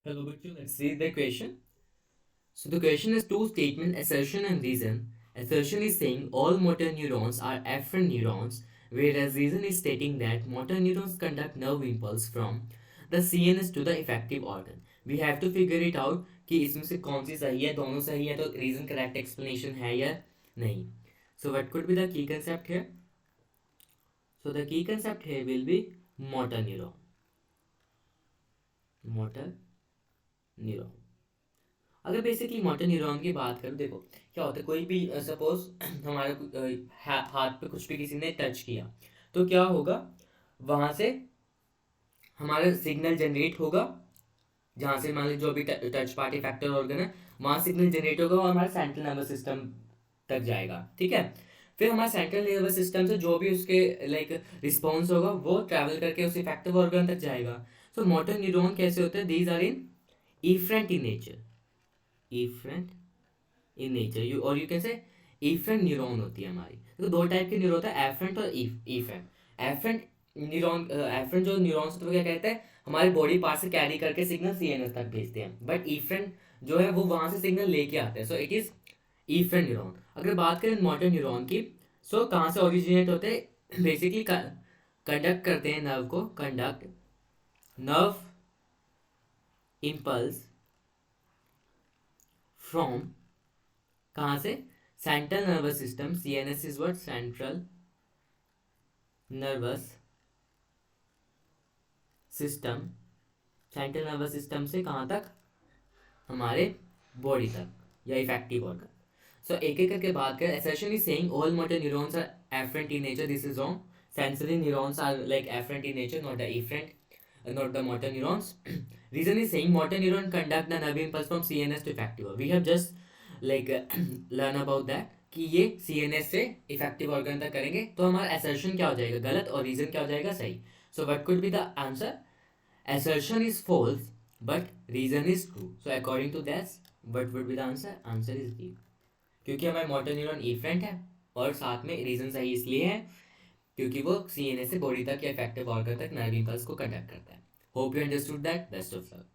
Hello, Bachchu. Let's see the question. So the question is two statement assertion and reason. Assertion is saying all motor neurons are afferent neurons, whereas reason is stating that motor neurons conduct nerve impulse from the CNS to the effective organ. We have to figure it out कि इसमें से कौन सी सही है, दोनों सही है तो reason correct explanation है या नहीं. So what could be the key concept here? So the key concept here will be motor neuron. Motor neuron. अगर बेसिकली मोटर न्यूरॉन की बात करूँ, देखो क्या होता है, कोई भी सपोज हमारे हाथ पे कुछ भी किसी ने टच किया तो क्या होगा, वहां से हमारा सिग्नल जनरेट होगा, जहाँ से मान लीजिए जो भी टच पार्ट इफेक्टर ऑर्गन है वहां सिग्नल जनरेट होगा और हमारा सेंट्रल नर्वस सिस्टम तक जाएगा. ठीक है, फिर हमारा सेंट्रल नर्वस सिस्टम से जो भी उसके लाइक रिस्पॉन्स होगा वो ट्रैवल करके उस इफेक्टिव ऑर्गन तक जाएगा. सो मोटर न्यूरॉन कैसे होते हैं, these are in different in nature. Different in nature you, और you can say different neuron होती है हमारी. तो दो टाइप के न्यूरॉन होता है, एफरेंट और इफरेंट. एफरेंट न्यूरॉन, एफरेंट जो न्यूरॉन्स होते हैं वो क्या कहते हैं, हमारे बॉडी पार्ट से कैरी करके सिग्नल सीएनएस तक भेजते हैं. बट इफरेंट जो है वो वहां से सिग्नल लेके आते हैं. So it is efferent neuron. अगर बात करें मोटर न्यूरॉन की, सो कहाँ से ओरिजिनेट होते हैं, बेसिकली कंडक्ट करते हैं नर्व को, कंडक्ट नर्व इम्पल्स फ्रॉम, कहाँ से, central nervous system. CNS is what, central nervous system. Central nervous system से कहाँ तक, हमारे बॉडी तक या इफेक्टिव ऑर्गन. सो एक एक करके बात करें. assertion is saying all motor neurons are afferent in nature. This is wrong. Sensory neurons are like afferent in nature, not the efferent, not the motor neurons. Reason is saying motor neuron conduct the nerve impulse from CNS to effective. We have just like learn about that कि ये CNS से effective organ तक करेंगे तो हमारा assertion क्या हो जाएगा, गलत, और रीजन क्या हो जाएगा, सही. So what could be the answer, assertion is false but reason is true. So according to that, what would be the answer? Answer is B. क्योंकि हमारे मोटर न्यूरॉन इफरेंट है और साथ में रीजन सही इसलिए है क्योंकि वो सीएनएस से बॉडी तक या इफेक्टिव ऑर्गन तक नर्व इम्पल्स को कंडक्ट करता है. Hope you understood that. Best of luck.